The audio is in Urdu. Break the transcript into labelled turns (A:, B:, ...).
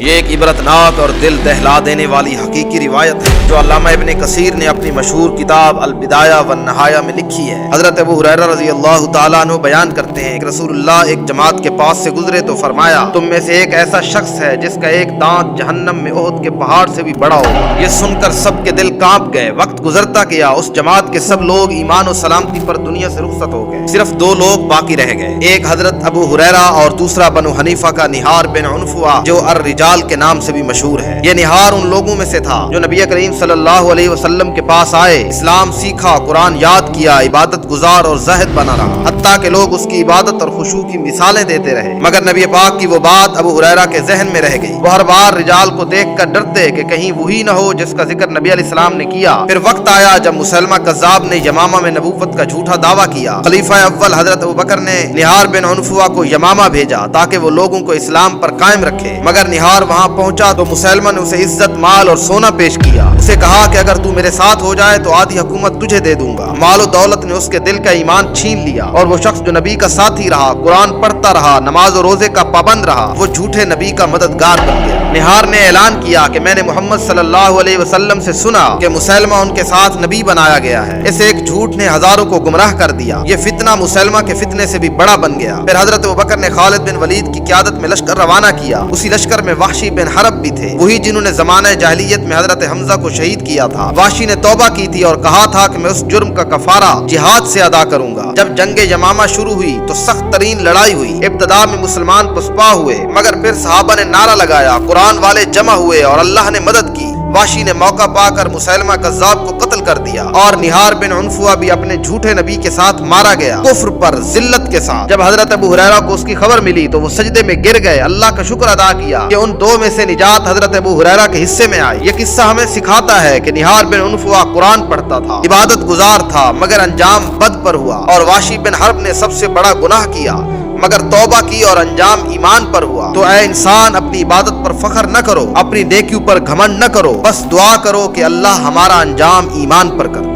A: یہ ایک عبرتناک اور دل دہلا دینے والی حقیقی روایت ہے جو علامہ ابن کثیر نے اپنی مشہور کتاب البدایہ والنہایہ میں لکھی ہے۔ حضرت ابو ہریرہ رضی اللہ تعالیٰ عنہ بیان کرتے ہیں کہ رسول اللہ ایک جماعت کے پاس سے گزرے تو فرمایا، تم میں سے ایک ایسا شخص ہے جس کا ایک دانت جہنم میں احد کے پہاڑ سے بھی بڑا ہوگا۔ یہ سن کر سب کے دل کانپ گئے۔ وقت گزرتا گیا، اس جماعت کے سب لوگ ایمان و سلامتی پر دنیا سے رخصت ہو گئے، صرف دو لوگ باقی رہ گئے، ایک حضرت ابو ہریرہ اور دوسرا بنو حنیفہ کا نہار بن عنفوہ جو الرجال کے نام سے بھی مشہور ہے۔ یہ نہار ان لوگوں میں سے تھا جو نبی کریم صلی اللہ علیہ وسلم کے پاس آئے، اسلام سیکھا، قرآن یاد کیا، عبادت گزار اور زاہد بنا رہا، حتیٰ کہ لوگ اس کی عبادت اور خشوع کی مثالیں دیتے رہے، مگر نبی پاک کی وہ بات ابو ہریرہ کے ذہن میں رہ گئی۔ وہ ہر بار رجال کو دیکھ کر ڈرتے کہ کہیں وہی نہ ہو جس کا ذکر نبی علیہ السلام نے کیا۔ پھر وقت آیا جب مسلمہ کذاب نے یمامہ میں نبوت کا جھوٹا دعویٰ کیا۔ خلیفہ اول حضرت ابوبکر نے نہار بن عنفوہ کو یمامہ بھیجا تاکہ وہ لوگوں کو اسلام پر قائم رکھے، مگر نہار وہاں پہنچا تو مسلمہ نے اسے عزت، مال اور سونا پیش کیا۔ اسے کہا کہ اگر تو میرے ساتھ ہو جائے تو آدھی حکومت تجھے دے دوں گا۔ مال و دولت نے اس کے دل کا ایمان چھین لیا اور وہ شخص جو نبی کا ساتھی رہا، قرآن پڑھتا رہا، نماز و روزے کا پابند رہا، وہ جھوٹے نبی کا مددگار بن گیا۔ نہار نے اعلان کیا کہ میں نے محمد صلی اللہ علیہ وسلم سے سنا کہ مسلمہ ان کے ساتھ نبی بنایا گیا ہے۔ اس ایک جھوٹ نے ہزاروں کو گمراہ کر دیا۔ یہ فتنہ مسلمہ کے فتنے سے بھی بڑا بن گیا۔ پھر حضرت ابوبکر نے خالد بن ولید کی قیادت میں لشکر روانہ کیا۔ اسی لشکر میں وحشی بن حرب بھی تھے، وہی جنہوں نے زمانہ جاہلیت میں حضرت حمزہ کو شہید کیا تھا۔ وحشی نے توبہ کی تھی اور کہا تھا کہ میں اس جرم کا کفارہ جہاد سے ادا کروں گا۔ جب جنگ یمامہ شروع ہوئی تو سخت ترین لڑائی ہوئی۔ ابتدا میں مسلمان پسپا ہوئے، مگر پھر صحابہ نے نعرہ لگایا، قرآن والے جمع ہوئے اور اللہ نے مدد کی۔ وحشی نے موقع پا کر مسلمہ کذاب کو قتل کر دیا اور نہار بن عنفوہ بھی اپنے جھوٹے نبی کے ساتھ مارا گیا، کفر پر، ذلت کے ساتھ۔ جب حضرت ابو ہریرہ کو اس کی خبر ملی تو وہ سجدے میں گر گئے، اللہ کا شکر ادا کیا کہ ان دو میں سے نجات حضرت ابو ہریرہ کے حصے میں آئی۔ یہ قصہ ہمیں سکھاتا ہے کہ نہار بن عنفوہ قرآن پڑھتا تھا، عبادت گزار تھا، مگر انجام بد پر ہوا، اور وحشی بن حرب نے سب سے بڑا گناہ کیا مگر توبہ کی اور انجام ایمان پر ہوا۔ تو اے انسان، اپنی عبادت پر فخر نہ کرو، اپنی نیکیوں پر گھمنڈ نہ کرو، بس دعا کرو کہ اللہ ہمارا انجام ایمان پر کر۔